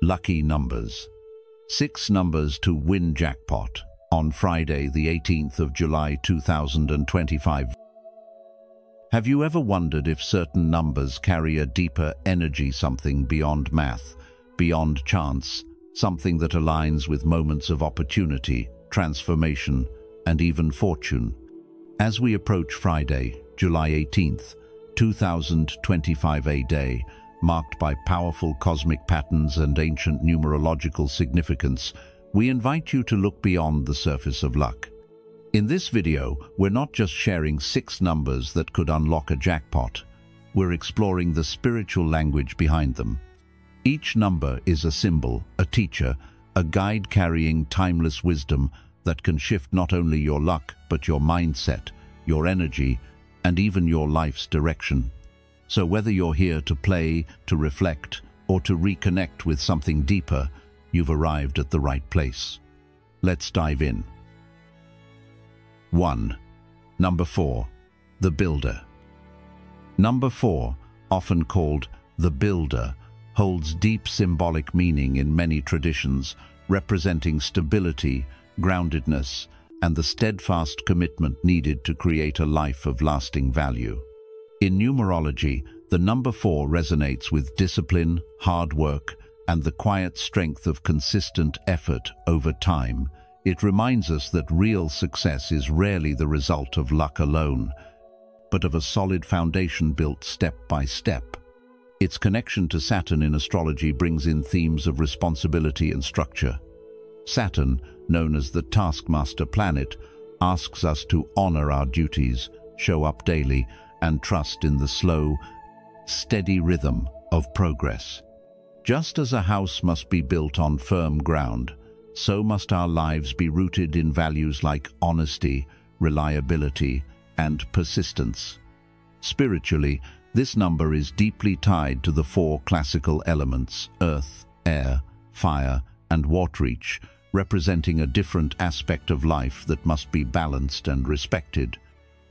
Lucky numbers. 6 numbers to win jackpot on Friday, the 18th of July 2025. Have you ever wondered if certain numbers carry a deeper energy, something beyond math, beyond chance, something that aligns with moments of opportunity, transformation, and even fortune? As we approach Friday, July 18th, 2025, a day marked by powerful cosmic patterns and ancient numerological significance, we invite you to look beyond the surface of luck. In this video, we're not just sharing 6 numbers that could unlock a jackpot. We're exploring the spiritual language behind them. Each number is a symbol, a teacher, a guide carrying timeless wisdom that can shift not only your luck, but your mindset, your energy, and even your life's direction. So whether you're here to play, to reflect, or to reconnect with something deeper, you've arrived at the right place. Let's dive in. 1. Number 4. The Builder. Number 4, often called the Builder, holds deep symbolic meaning in many traditions, representing stability, groundedness, and the steadfast commitment needed to create a life of lasting value. In numerology, the number 4 resonates with discipline, hard work, and the quiet strength of consistent effort over time. It reminds us that real success is rarely the result of luck alone, but of a solid foundation built step by step. Its connection to Saturn in astrology brings in themes of responsibility and structure. Saturn, known as the taskmaster planet, asks us to honor our duties, show up daily, and trust in the slow, steady rhythm of progress. Just as a house must be built on firm ground, so must our lives be rooted in values like honesty, reliability, and persistence. Spiritually, this number is deeply tied to the 4 classical elements: earth, air, fire, and water, each representing a different aspect of life that must be balanced and respected.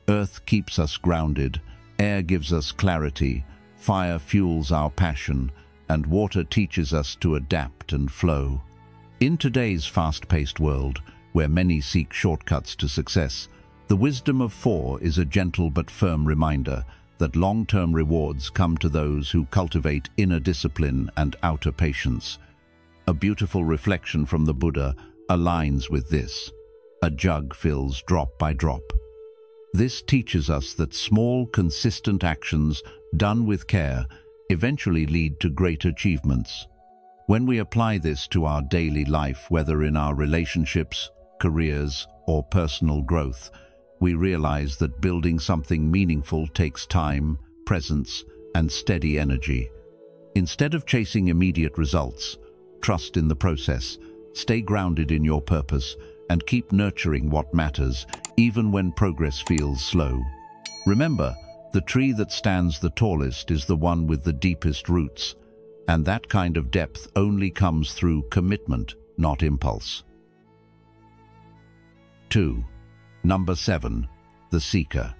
Earth keeps us grounded, air gives us clarity, fire fuels our passion, and water teaches us to adapt and flow. In today's fast-paced world, where many seek shortcuts to success, the wisdom of 4 is a gentle but firm reminder that long-term rewards come to those who cultivate inner discipline and outer patience. A beautiful reflection from the Buddha aligns with this. A jug fills drop by drop. This teaches us that small, consistent actions done with care eventually lead to great achievements. When we apply this to our daily life, whether in our relationships, careers, or personal growth, we realize that building something meaningful takes time, presence, and steady energy. Instead of chasing immediate results, trust in the process, stay grounded in your purpose, and keep nurturing what matters, even when progress feels slow. Remember, the tree that stands the tallest is the one with the deepest roots, and that kind of depth only comes through commitment, not impulse. 2. Number 7. The Seeker.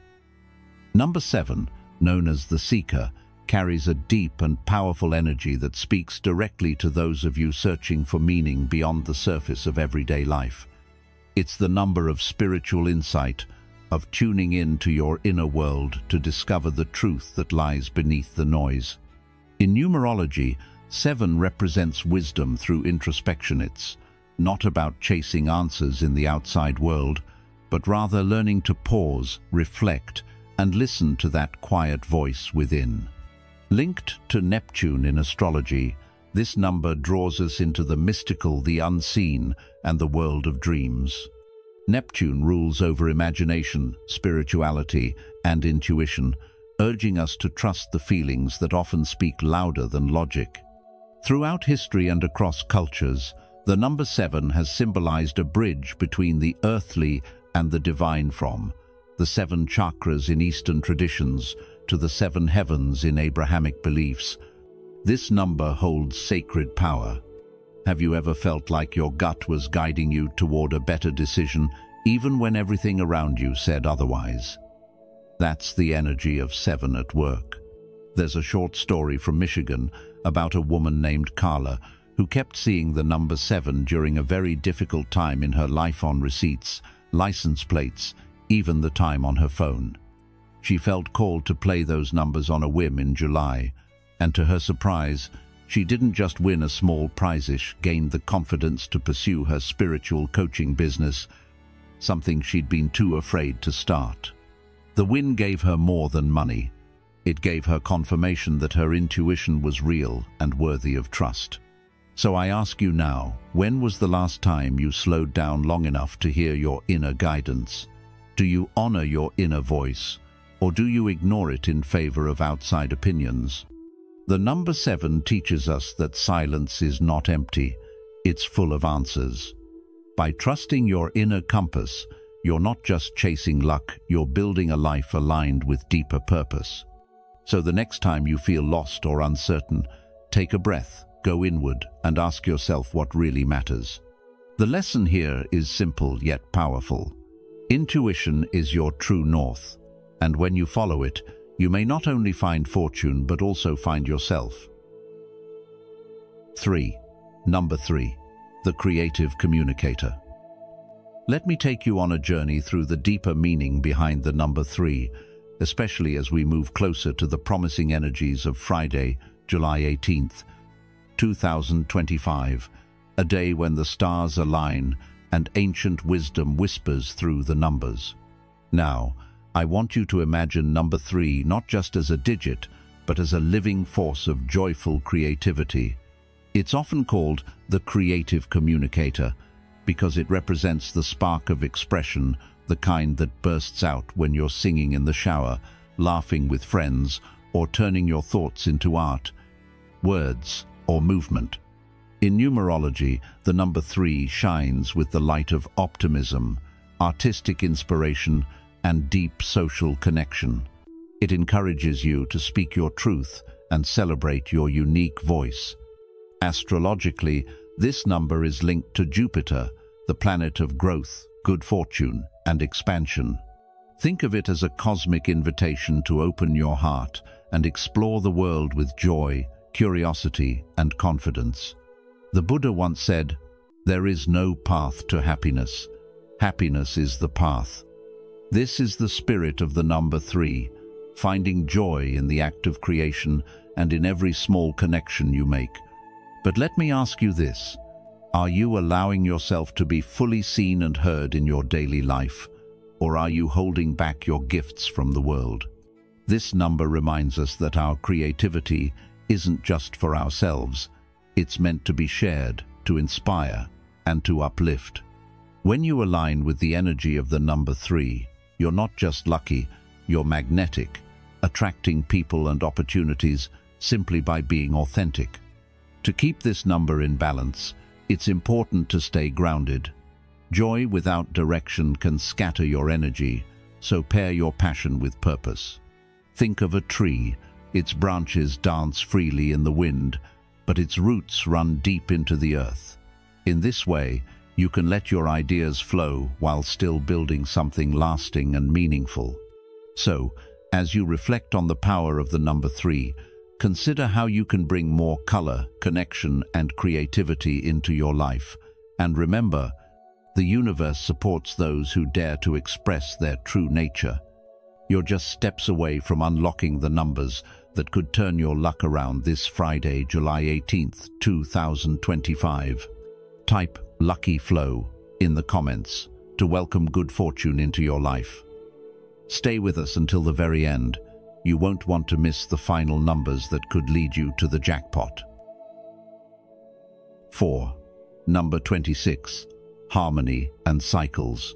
Number 7, known as the Seeker, carries a deep and powerful energy that speaks directly to those of you searching for meaning beyond the surface of everyday life. It's the number of spiritual insight, of tuning in to your inner world to discover the truth that lies beneath the noise. In numerology, 7 represents wisdom through introspection. It's not about chasing answers in the outside world, but rather learning to pause, reflect, and listen to that quiet voice within. Linked to Neptune in astrology, this number draws us into the mystical, the unseen, and the world of dreams. Neptune rules over imagination, spirituality, and intuition, urging us to trust the feelings that often speak louder than logic. Throughout history and across cultures, the number 7 has symbolized a bridge between the earthly and the divine, from the 7 chakras in Eastern traditions to the 7 heavens in Abrahamic beliefs. This number holds sacred power. Have you ever felt like your gut was guiding you toward a better decision, even when everything around you said otherwise? That's the energy of 7 at work. There's a short story from Michigan about a woman named Carla who kept seeing the number 7 during a very difficult time in her life on receipts, license plates, even the time on her phone. She felt called to play those numbers on a whim in July, and to her surprise, she didn't just win a small prize-ish, gained the confidence to pursue her spiritual coaching business, something she'd been too afraid to start. The win gave her more than money. It gave her confirmation that her intuition was real and worthy of trust. So I ask you now, when was the last time you slowed down long enough to hear your inner guidance? Do you honor your inner voice, or do you ignore it in favor of outside opinions? The number 7 teaches us that silence is not empty, it's full of answers. By trusting your inner compass, you're not just chasing luck, you're building a life aligned with deeper purpose. So the next time you feel lost or uncertain, take a breath, go inward, and ask yourself what really matters. The lesson here is simple yet powerful. Intuition is your true north, and when you follow it, you may not only find fortune but also find yourself. 3. Number 3. The creative communicator. Let me take you on a journey through the deeper meaning behind the number 3, especially as we move closer to the promising energies of Friday, July 18th, 2025, a day when the stars align and ancient wisdom whispers through the numbers. Now, I want you to imagine number 3 not just as a digit, but as a living force of joyful creativity. It's often called the creative communicator because it represents the spark of expression, the kind that bursts out when you're singing in the shower, laughing with friends, or turning your thoughts into art, words, or movement. In numerology, the number 3 shines with the light of optimism, artistic inspiration, and deep social connection. It encourages you to speak your truth and celebrate your unique voice. Astrologically, this number is linked to Jupiter, the planet of growth, good fortune, and expansion. Think of it as a cosmic invitation to open your heart and explore the world with joy, curiosity, and confidence. The Buddha once said, "There is no path to happiness. Happiness is the path." This is the spirit of the number 3, finding joy in the act of creation and in every small connection you make. But let me ask you this: are you allowing yourself to be fully seen and heard in your daily life, or are you holding back your gifts from the world? This number reminds us that our creativity isn't just for ourselves. It's meant to be shared, to inspire, and to uplift. When you align with the energy of the number 3, you're not just lucky, you're magnetic, attracting people and opportunities simply by being authentic. To keep this number in balance, it's important to stay grounded. Joy without direction can scatter your energy, so pair your passion with purpose. Think of a tree. Its branches dance freely in the wind, but its roots run deep into the earth. In this way, you can let your ideas flow while still building something lasting and meaningful. So, as you reflect on the power of the number 3, consider how you can bring more color, connection, and creativity into your life. And remember, the universe supports those who dare to express their true nature. You're just steps away from unlocking the numbers that could turn your luck around this Friday, July 18th, 2025. Type "Lucky Flow" in the comments to welcome good fortune into your life. Stay with us until the very end. You won't want to miss the final numbers that could lead you to the jackpot. 4. Number 26. Harmony and cycles.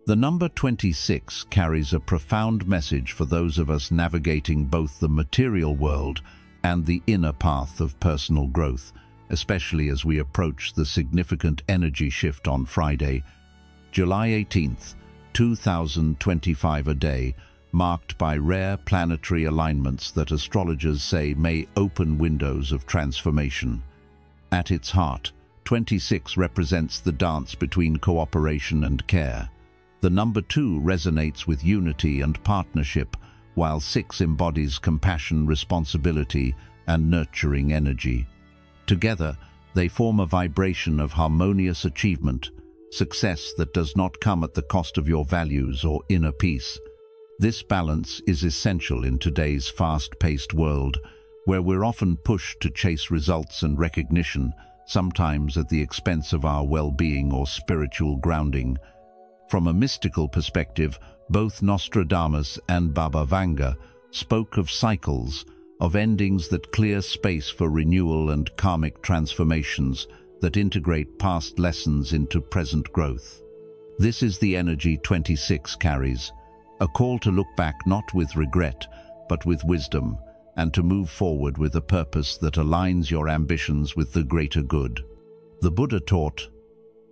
The number 26 carries a profound message for those of us navigating both the material world and the inner path of personal growth, especially as we approach the significant energy shift on Friday, July 18th, 2025, a day marked by rare planetary alignments that astrologers say may open windows of transformation. At its heart, 26 represents the dance between cooperation and care. The number 2 resonates with unity and partnership, while 6 embodies compassion, responsibility, and nurturing energy. Together, they form a vibration of harmonious achievement, success that does not come at the cost of your values or inner peace. This balance is essential in today's fast-paced world, where we're often pushed to chase results and recognition, sometimes at the expense of our well-being or spiritual grounding. From a mystical perspective, both Nostradamus and Baba Vanga spoke of cycles, of endings that clear space for renewal and karmic transformations that integrate past lessons into present growth. This is the energy 26 carries, a call to look back not with regret, but with wisdom, and to move forward with a purpose that aligns your ambitions with the greater good. The Buddha taught,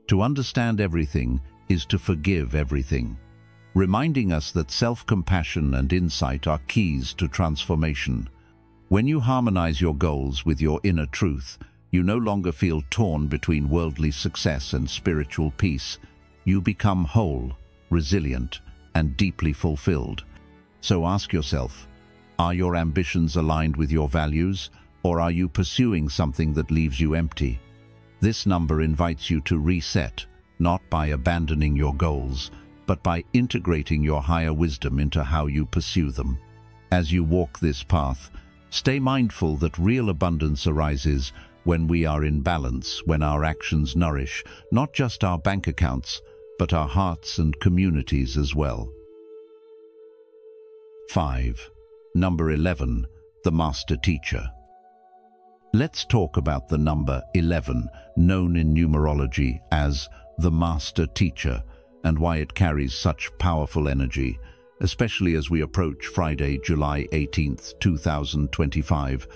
"To understand everything is to forgive everything," reminding us that self-compassion and insight are keys to transformation. When you harmonize your goals with your inner truth, you no longer feel torn between worldly success and spiritual peace. You become whole, resilient, and deeply fulfilled. So ask yourself, are your ambitions aligned with your values, or are you pursuing something that leaves you empty? This number invites you to reset, not by abandoning your goals, but by integrating your higher wisdom into how you pursue them. As you walk this path, stay mindful that real abundance arises when we are in balance, when our actions nourish not just our bank accounts, but our hearts and communities as well. 5. Number 11, the Master Teacher. Let's talk about the number 11, known in numerology as the Master Teacher, and why it carries such powerful energy, especially as we approach Friday, July 18th, 2025,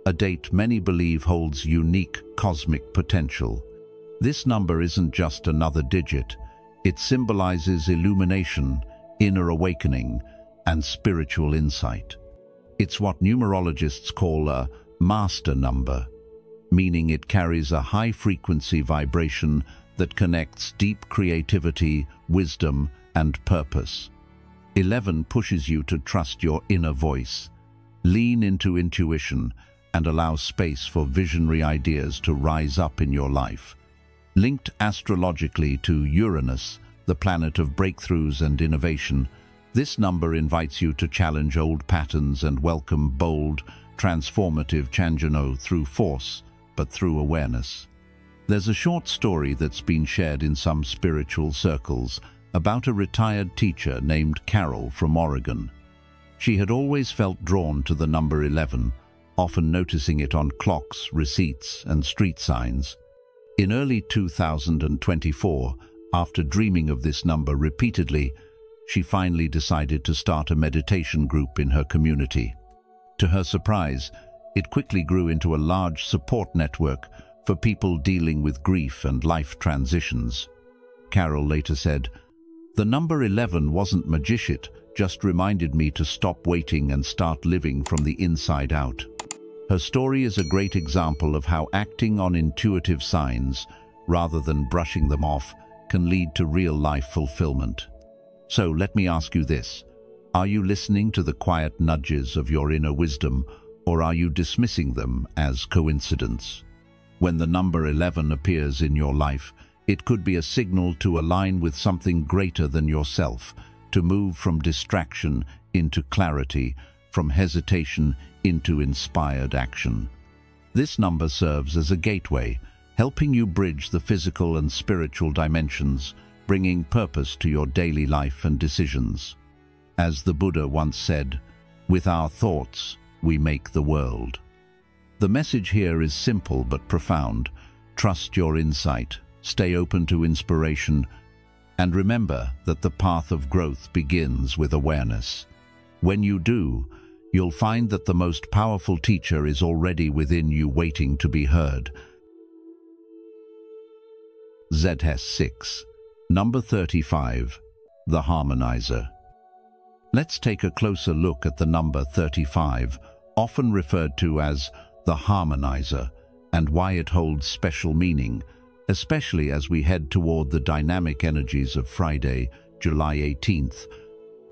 a date many believe holds unique cosmic potential. This number isn't just another digit. It symbolizes illumination, inner awakening, and spiritual insight. It's what numerologists call a master number, meaning it carries a high-frequency vibration that connects deep creativity, wisdom, and purpose. 11 pushes you to trust your inner voice, lean into intuition, and allow space for visionary ideas to rise up in your life. Linked astrologically to Uranus, the planet of breakthroughs and innovation, this number invites you to challenge old patterns and welcome bold, transformative change through force, but through awareness. There's a short story that's been shared in some spiritual circles about a retired teacher named Carol from Oregon. She had always felt drawn to the number 11, often noticing it on clocks, receipts, and street signs. In early 2024, after dreaming of this number repeatedly, she finally decided to start a meditation group in her community. To her surprise, it quickly grew into a large support network for people dealing with grief and life transitions. Carol later said, "The number 11 wasn't magic, it just reminded me to stop waiting and start living from the inside out." Her story is a great example of how acting on intuitive signs, rather than brushing them off, can lead to real-life fulfillment. So let me ask you this. Are you listening to the quiet nudges of your inner wisdom, or are you dismissing them as coincidence? When the number 11 appears in your life, it could be a signal to align with something greater than yourself, to move from distraction into clarity, from hesitation into inspired action. This number serves as a gateway, helping you bridge the physical and spiritual dimensions, bringing purpose to your daily life and decisions. As the Buddha once said, "With our thoughts, we make the world." The message here is simple but profound. Trust your insight, stay open to inspiration, and remember that the path of growth begins with awareness. When you do, you'll find that the most powerful teacher is already within you, waiting to be heard. ZS6. Number 35. The Harmonizer. Let's take a closer look at the number 35, often referred to as the Harmonizer, and why it holds special meaning, especially as we head toward the dynamic energies of Friday, July 18th,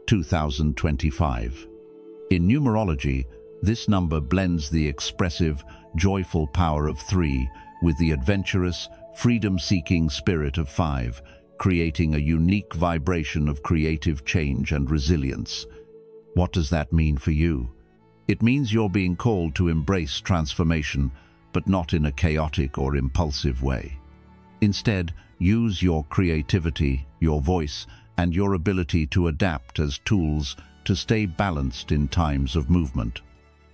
2025. In numerology, This number blends the expressive, joyful power of 3 with the adventurous, freedom-seeking spirit of 5, creating a unique vibration of creative change and resilience. What does that mean for you? It means you're being called to embrace transformation, but not in a chaotic or impulsive way. Instead, use your creativity, your voice, and your ability to adapt as tools to stay balanced in times of movement.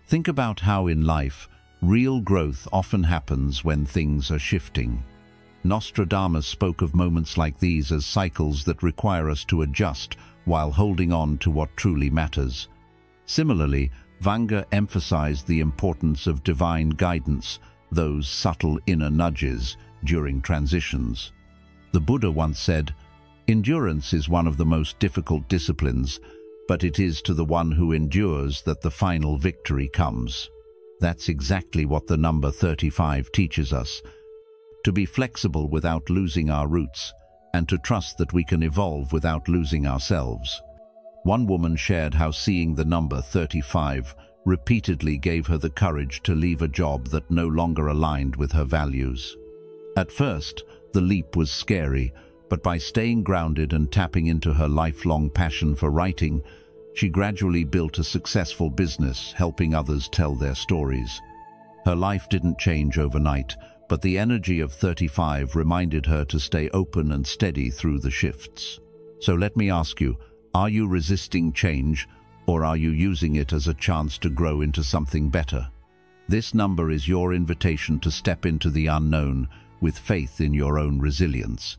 Think about how in life, real growth often happens when things are shifting. Nostradamus spoke of moments like these as cycles that require us to adjust while holding on to what truly matters. Similarly, Vanga emphasized the importance of divine guidance, those subtle inner nudges during transitions. The Buddha once said, "Endurance is one of the most difficult disciplines, but it is to the one who endures that the final victory comes." That's exactly what the number 35 teaches us: to be flexible without losing our roots, and to trust that we can evolve without losing ourselves. One woman shared how seeing the number 35 repeatedly gave her the courage to leave a job that no longer aligned with her values. At first, the leap was scary, but by staying grounded and tapping into her lifelong passion for writing, she gradually built a successful business, helping others tell their stories. Her life didn't change overnight, but the energy of 35 reminded her to stay open and steady through the shifts. So let me ask you, are you resisting change, or are you using it as a chance to grow into something better? This number is your invitation to step into the unknown with faith in your own resilience.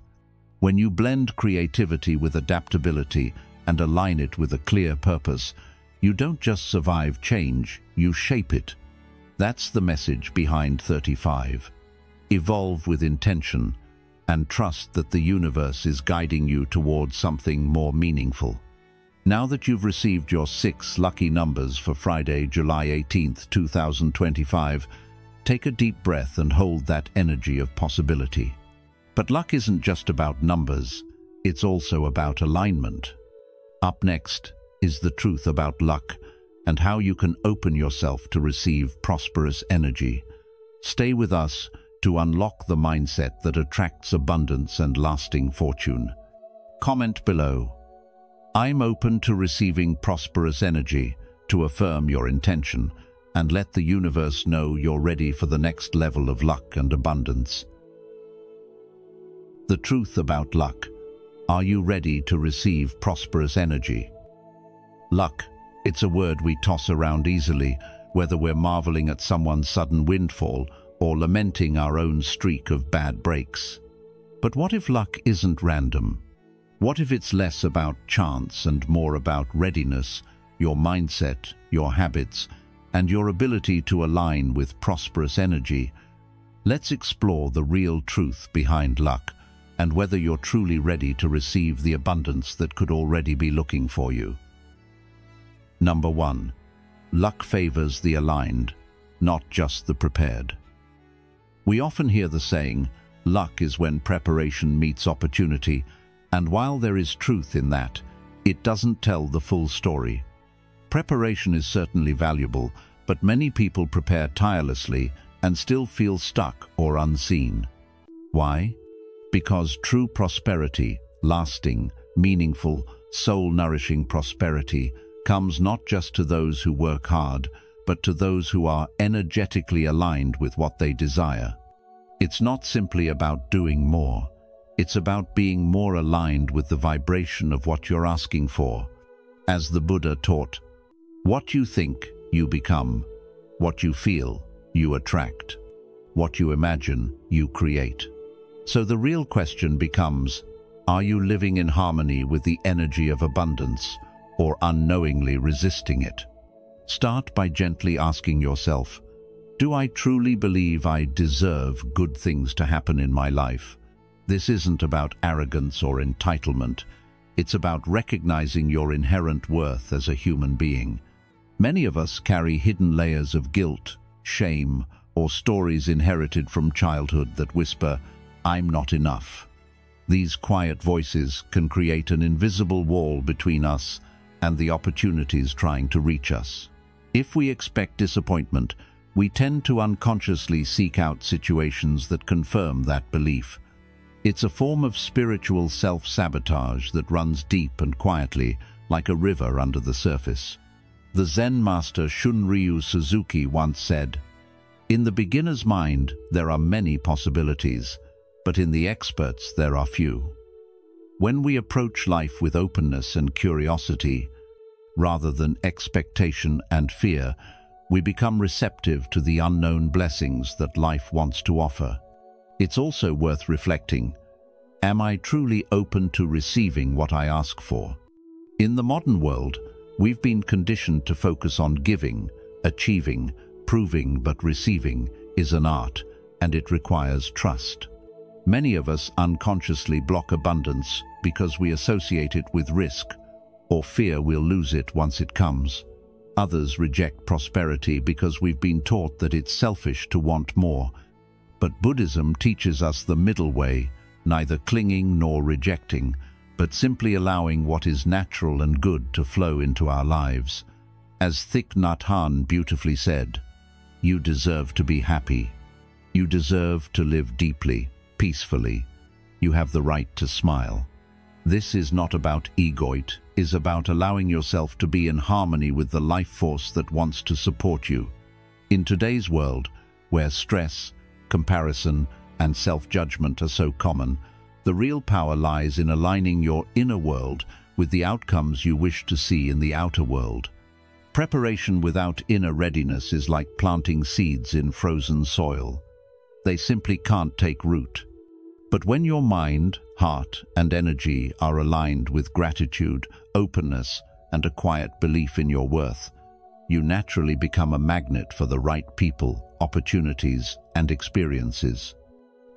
When you blend creativity with adaptability and align it with a clear purpose, you don't just survive change, you shape it. That's the message behind 35. Evolve with intention and trust that the universe is guiding you towards something more meaningful. Now that you've received your 6 lucky numbers for Friday, July 18th, 2025, take a deep breath and hold that energy of possibility. But luck isn't just about numbers, it's also about alignment. Up next is the truth about luck and how you can open yourself to receive prosperous energy. Stay with us to unlock the mindset that attracts abundance and lasting fortune. Comment below, "I'm open to receiving prosperous energy," to affirm your intention, and let the universe know you're ready for the next level of luck and abundance. The truth about luck. Are you ready to receive prosperous energy? Luck, it's a word we toss around easily, whether we're marveling at someone's sudden windfall or lamenting our own streak of bad breaks. But what if luck isn't random? What if it's less about chance and more about readiness, your mindset, your habits, and your ability to align with prosperous energy? Let's explore the real truth behind luck and whether you're truly ready to receive the abundance that could already be looking for you. Number 1. Luck favors the aligned, not just the prepared. We often hear the saying, luck is when preparation meets opportunity, and while there is truth in that, it doesn't tell the full story. Preparation is certainly valuable, but many people prepare tirelessly and still feel stuck or unseen. Why? Because true prosperity, lasting, meaningful, soul-nourishing prosperity, comes not just to those who work hard, but to those who are energetically aligned with what they desire. It's not simply about doing more. It's about being more aligned with the vibration of what you're asking for. As the Buddha taught, what you think, you become. What you feel, you attract. What you imagine, you create. So the real question becomes, are you living in harmony with the energy of abundance, or unknowingly resisting it? Start by gently asking yourself, do I truly believe I deserve good things to happen in my life? This isn't about arrogance or entitlement. It's about recognizing your inherent worth as a human being. Many of us carry hidden layers of guilt, shame, or stories inherited from childhood that whisper, "I'm not enough." These quiet voices can create an invisible wall between us and the opportunities trying to reach us. If we expect disappointment, we tend to unconsciously seek out situations that confirm that belief. It's a form of spiritual self-sabotage that runs deep and quietly, like a river under the surface. The Zen master Shunryu Suzuki once said, "In the beginner's mind, there are many possibilities, but in the expert's there are few." When we approach life with openness and curiosity, rather than expectation and fear, we become receptive to the unknown blessings that life wants to offer. It's also worth reflecting, am I truly open to receiving what I ask for? In the modern world, we've been conditioned to focus on giving, achieving, proving, but receiving is an art, and it requires trust. Many of us unconsciously block abundance because we associate it with risk, or fear we'll lose it once it comes. Others reject prosperity because we've been taught that it's selfish to want more. But Buddhism teaches us the middle way, neither clinging nor rejecting, but simply allowing what is natural and good to flow into our lives. As Thich Nhat Hanh beautifully said, "You deserve to be happy. You deserve to live deeply, peacefully. You have the right to smile." This is not about egoit, is about allowing yourself to be in harmony with the life force that wants to support you. In today's world, where stress, comparison, and self-judgment are so common, the real power lies in aligning your inner world with the outcomes you wish to see in the outer world. Preparation without inner readiness is like planting seeds in frozen soil. They simply can't take root. But when your mind, heart, and energy are aligned with gratitude, openness, and a quiet belief in your worth, you naturally become a magnet for the right people, opportunities, and experiences.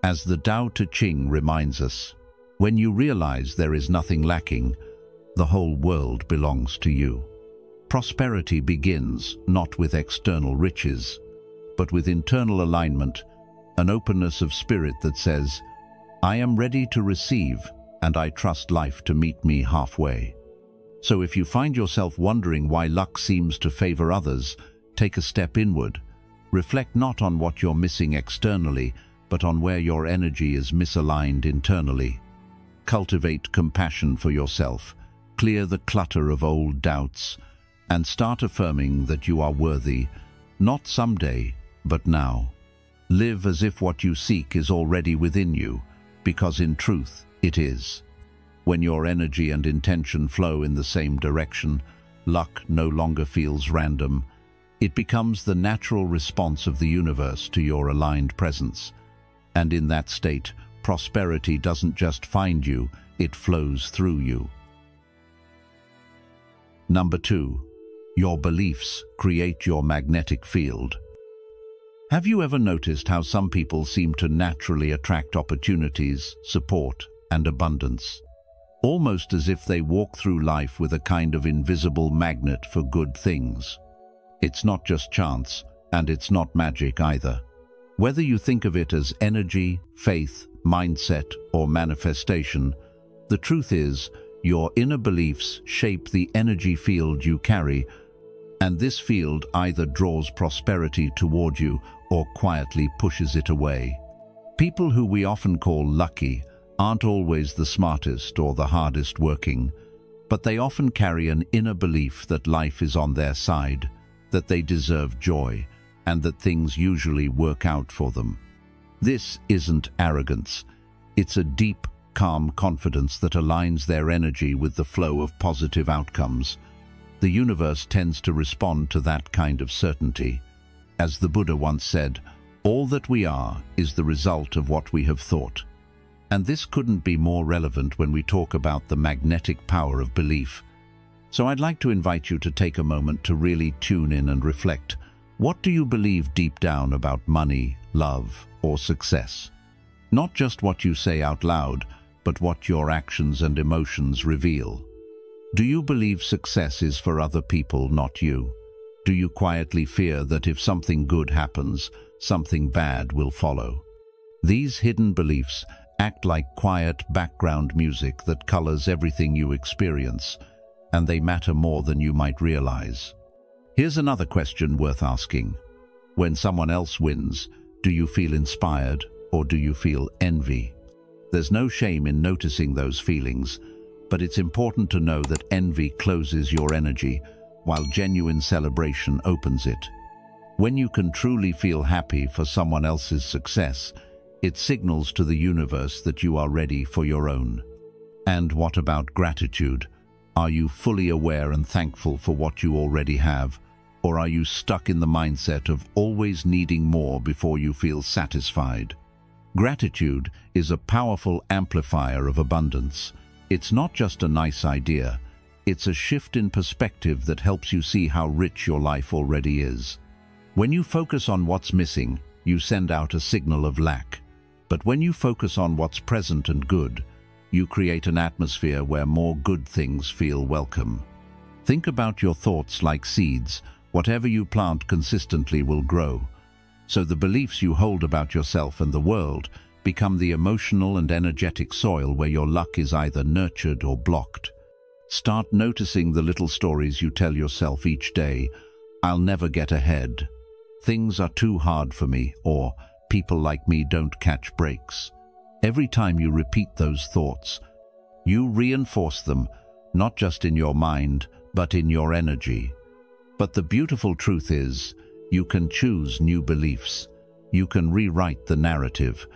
As the Tao Te Ching reminds us, when you realize there is nothing lacking, the whole world belongs to you. Prosperity begins not with external riches, but with internal alignment, an openness of spirit that says, "I am ready to receive, and I trust life to meet me halfway." So if you find yourself wondering why luck seems to favor others, take a step inward. Reflect not on what you're missing externally, but on where your energy is misaligned internally. Cultivate compassion for yourself, clear the clutter of old doubts, and start affirming that you are worthy, not someday, but now. Live as if what you seek is already within you, because in truth, it is. When your energy and intention flow in the same direction, luck no longer feels random. It becomes the natural response of the universe to your aligned presence. And in that state, prosperity doesn't just find you, it flows through you. Number 2. Your beliefs create your magnetic field. Have you ever noticed how some people seem to naturally attract opportunities, support, and abundance? Almost as if they walk through life with a kind of invisible magnet for good things. It's not just chance, and it's not magic either. Whether you think of it as energy, faith, mindset, or manifestation, the truth is, your inner beliefs shape the energy field you carry, and this field either draws prosperity toward you or quietly pushes it away. People who we often call lucky aren't always the smartest or the hardest working, but they often carry an inner belief that life is on their side, that they deserve joy, and that things usually work out for them. This isn't arrogance. It's a deep, calm confidence that aligns their energy with the flow of positive outcomes. The universe tends to respond to that kind of certainty. As the Buddha once said, all that we are is the result of what we have thought. And this couldn't be more relevant when we talk about the magnetic power of belief. So I'd like to invite you to take a moment to really tune in and reflect. What do you believe deep down about money, love, or success? Not just what you say out loud, but what your actions and emotions reveal. Do you believe success is for other people, not you? Do you quietly fear that if something good happens, something bad will follow? These hidden beliefs act like quiet background music that colors everything you experience, and they matter more than you might realize. Here's another question worth asking. When someone else wins, do you feel inspired or do you feel envy? There's no shame in noticing those feelings, but it's important to know that envy closes your energy while genuine celebration opens it. When you can truly feel happy for someone else's success, it signals to the universe that you are ready for your own. And what about gratitude? Are you fully aware and thankful for what you already have, or are you stuck in the mindset of always needing more before you feel satisfied? Gratitude is a powerful amplifier of abundance. It's not just a nice idea, it's a shift in perspective that helps you see how rich your life already is. When you focus on what's missing, you send out a signal of lack. But when you focus on what's present and good, you create an atmosphere where more good things feel welcome. Think about your thoughts like seeds. Whatever you plant consistently will grow. So the beliefs you hold about yourself and the world become the emotional and energetic soil where your luck is either nurtured or blocked. Start noticing the little stories you tell yourself each day. I'll never get ahead. Things are too hard for me, or people like me don't catch breaks. Every time you repeat those thoughts, you reinforce them, not just in your mind, but in your energy. But the beautiful truth is, you can choose new beliefs. You can rewrite the narrative.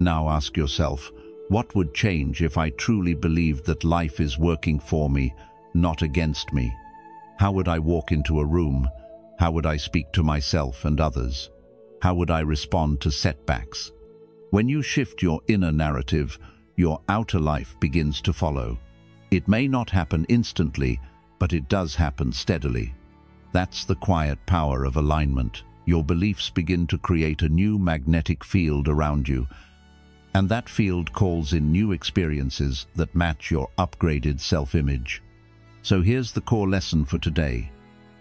Now ask yourself, what would change if I truly believed that life is working for me, not against me? How would I walk into a room? How would I speak to myself and others? How would I respond to setbacks? When you shift your inner narrative, your outer life begins to follow. It may not happen instantly, but it does happen steadily. That's the quiet power of alignment. Your beliefs begin to create a new magnetic field around you, and that field calls in new experiences that match your upgraded self-image. So here's the core lesson for today.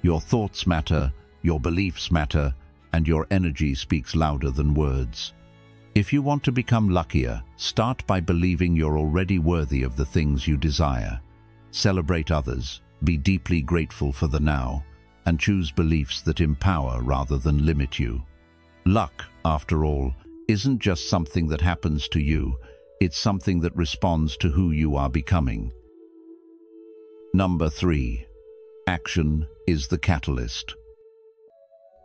Your thoughts matter, your beliefs matter, and your energy speaks louder than words. If you want to become luckier, start by believing you're already worthy of the things you desire. Celebrate others, be deeply grateful for the now, and choose beliefs that empower rather than limit you. Luck, after all, isn't just something that happens to you, it's something that responds to who you are becoming. Number 3. Action is the catalyst.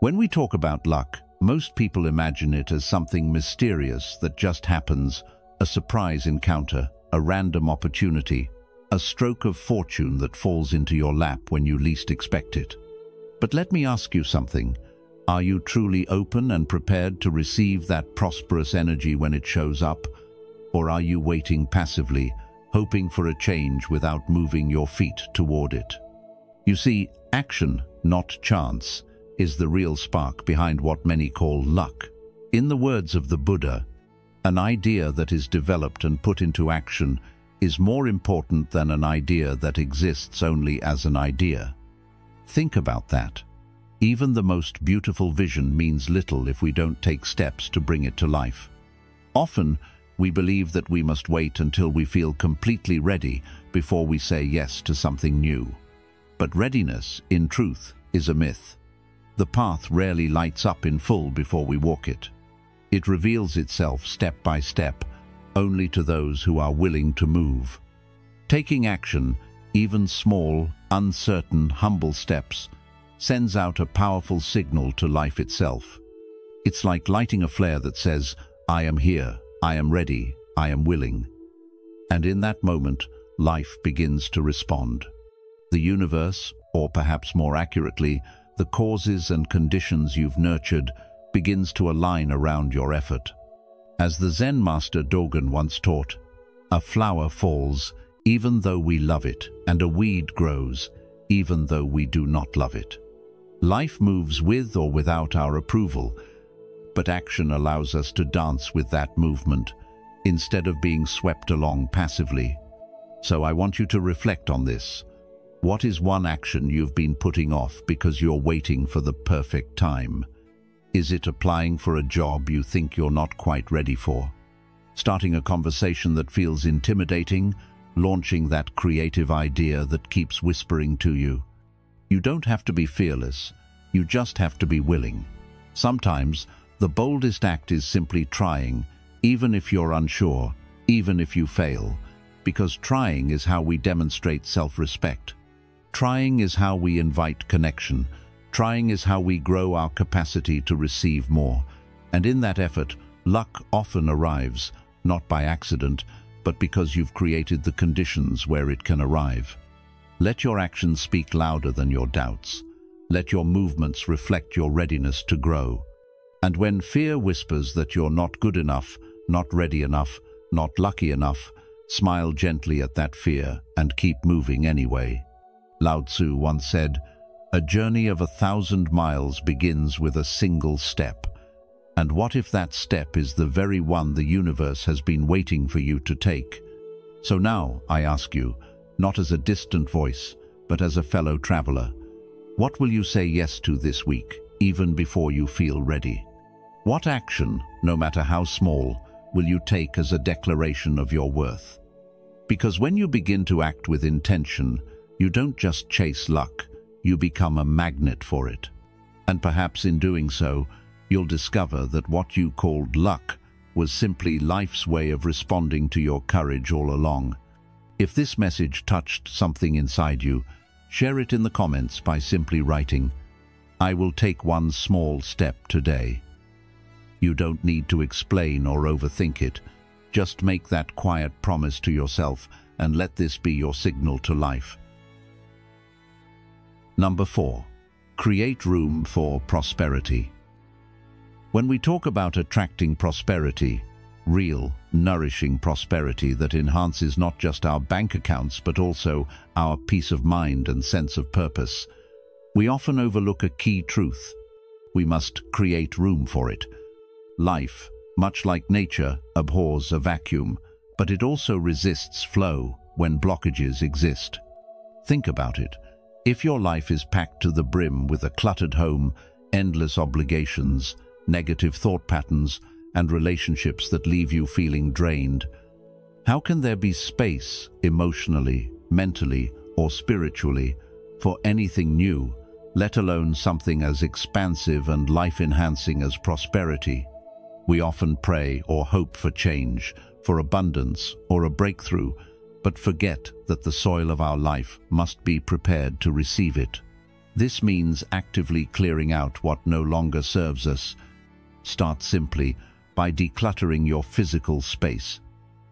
When we talk about luck, most people imagine it as something mysterious that just happens, a surprise encounter, a random opportunity, a stroke of fortune that falls into your lap when you least expect it. But let me ask you something. Are you truly open and prepared to receive that prosperous energy when it shows up? Or are you waiting passively, hoping for a change without moving your feet toward it? You see, action, not chance, is the real spark behind what many call luck. In the words of the Buddha, an idea that is developed and put into action is more important than an idea that exists only as an idea. Think about that. Even the most beautiful vision means little if we don't take steps to bring it to life. Often, we believe that we must wait until we feel completely ready before we say yes to something new. But readiness, in truth, is a myth. The path rarely lights up in full before we walk it. It reveals itself step by step, only to those who are willing to move. Taking action, even small, uncertain, humble steps, sends out a powerful signal to life itself. It's like lighting a flare that says, I am here, I am ready, I am willing. And in that moment, life begins to respond. The universe, or perhaps more accurately, the causes and conditions you've nurtured, begins to align around your effort. As the Zen master Dogen once taught, a flower falls even though we love it, and a weed grows even though we do not love it. Life moves with or without our approval, but action allows us to dance with that movement, instead of being swept along passively. So I want you to reflect on this. What is one action you've been putting off because you're waiting for the perfect time? Is it applying for a job you think you're not quite ready for? Starting a conversation that feels intimidating? Launching that creative idea that keeps whispering to you? You don't have to be fearless, you just have to be willing. Sometimes, the boldest act is simply trying, even if you're unsure, even if you fail, because trying is how we demonstrate self-respect. Trying is how we invite connection. Trying is how we grow our capacity to receive more. And in that effort, luck often arrives, not by accident, but because you've created the conditions where it can arrive. Let your actions speak louder than your doubts. Let your movements reflect your readiness to grow. And when fear whispers that you're not good enough, not ready enough, not lucky enough, smile gently at that fear and keep moving anyway. Lao Tzu once said, "A journey of 1,000 miles begins with a single step." And what if that step is the very one the universe has been waiting for you to take? So now, I ask you, not as a distant voice, but as a fellow traveler, what will you say yes to this week, even before you feel ready? What action, no matter how small, will you take as a declaration of your worth? Because when you begin to act with intention, you don't just chase luck, you become a magnet for it. And perhaps in doing so, you'll discover that what you called luck was simply life's way of responding to your courage all along. If this message touched something inside you, share it in the comments by simply writing, "I will take one small step today." You don't need to explain or overthink it. Just make that quiet promise to yourself and let this be your signal to life. Number 4. Create room for prosperity. When we talk about attracting prosperity, real, nourishing prosperity that enhances not just our bank accounts but also our peace of mind and sense of purpose, we often overlook a key truth. We must create room for it. Life, much like nature, abhors a vacuum, but it also resists flow when blockages exist. Think about it. If your life is packed to the brim with a cluttered home, endless obligations, negative thought patterns, and relationships that leave you feeling drained, how can there be space emotionally, mentally, or spiritually for anything new, let alone something as expansive and life-enhancing as prosperity? We often pray or hope for change, for abundance, or a breakthrough, but forget that the soil of our life must be prepared to receive it. This means actively clearing out what no longer serves us. Start simply by decluttering your physical space.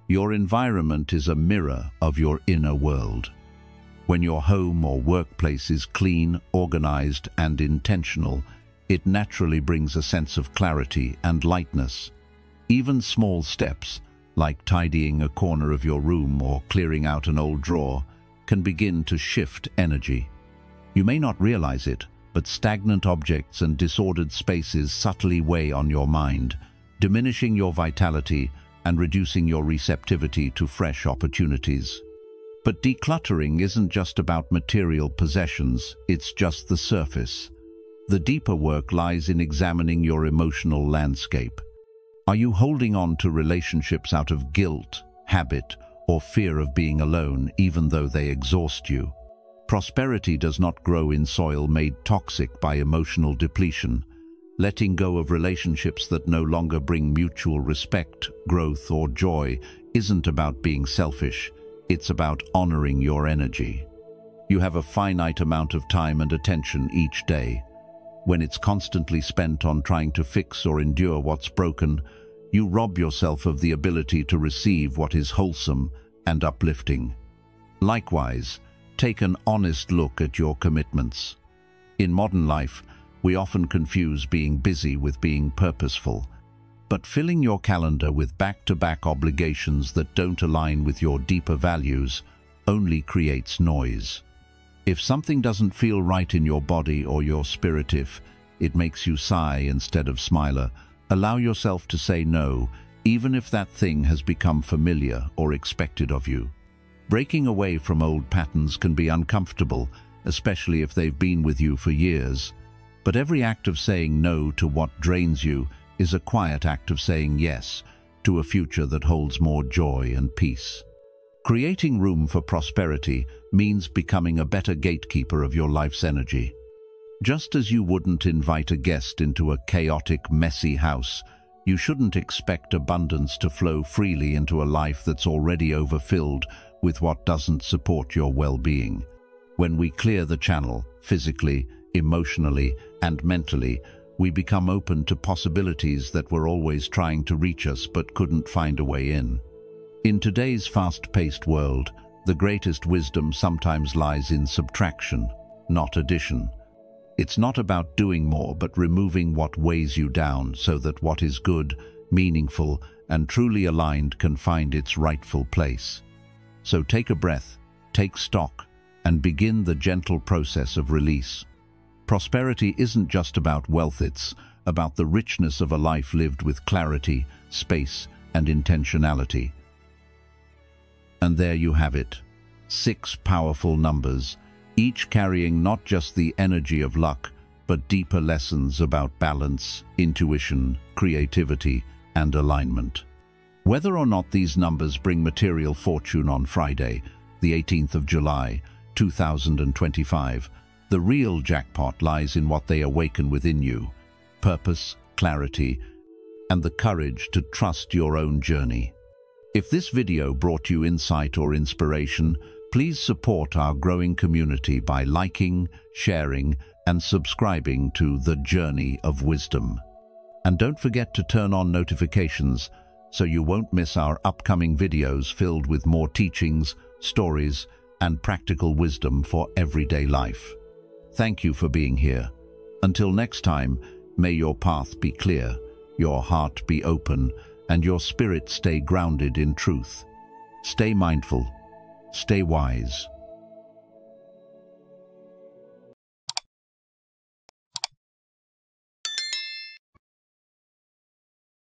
Your environment is a mirror of your inner world. When your home or workplace is clean, organized, and intentional, it naturally brings a sense of clarity and lightness. Even small steps, like tidying a corner of your room or clearing out an old drawer, can begin to shift energy. You may not realize it, but stagnant objects and disordered spaces subtly weigh on your mind, diminishing your vitality and reducing your receptivity to fresh opportunities. But decluttering isn't just about material possessions, it's just the surface. The deeper work lies in examining your emotional landscape. Are you holding on to relationships out of guilt, habit, or fear of being alone, even though they exhaust you? Prosperity does not grow in soil made toxic by emotional depletion. Letting go of relationships that no longer bring mutual respect, growth, or joy isn't about being selfish. It's about honoring your energy. You have a finite amount of time and attention each day. When it's constantly spent on trying to fix or endure what's broken, you rob yourself of the ability to receive what is wholesome and uplifting. Likewise, take an honest look at your commitments. In modern life, we often confuse being busy with being purposeful. But filling your calendar with back-to-back obligations that don't align with your deeper values only creates noise. If something doesn't feel right in your body or your spirit, if it makes you sigh instead of smile, allow yourself to say no, even if that thing has become familiar or expected of you. Breaking away from old patterns can be uncomfortable, especially if they've been with you for years. But every act of saying no to what drains you is a quiet act of saying yes to a future that holds more joy and peace. Creating room for prosperity means becoming a better gatekeeper of your life's energy. Just as you wouldn't invite a guest into a chaotic, messy house, you shouldn't expect abundance to flow freely into a life that's already overfilled with what doesn't support your well-being. When we clear the channel, physically, emotionally, and mentally, we become open to possibilities that were always trying to reach us but couldn't find a way in. In today's fast-paced world, the greatest wisdom sometimes lies in subtraction, not addition. It's not about doing more, but removing what weighs you down so that what is good, meaningful, and truly aligned can find its rightful place. So take a breath, take stock, and begin the gentle process of release. Prosperity isn't just about wealth, it's about the richness of a life lived with clarity, space, and intentionality. And there you have it, 6 powerful numbers, each carrying not just the energy of luck, but deeper lessons about balance, intuition, creativity, and alignment. Whether or not these numbers bring material fortune on Friday, the 18th of July, 2025, the real jackpot lies in what they awaken within you: purpose, clarity, and the courage to trust your own journey. If this video brought you insight or inspiration, please support our growing community by liking, sharing, and subscribing to The Journey of Wisdom. And don't forget to turn on notifications so you won't miss our upcoming videos filled with more teachings, stories, and practical wisdom for everyday life. Thank you for being here. Until next time, may your path be clear, your heart be open, and your spirit stay grounded in truth. Stay mindful, stay wise,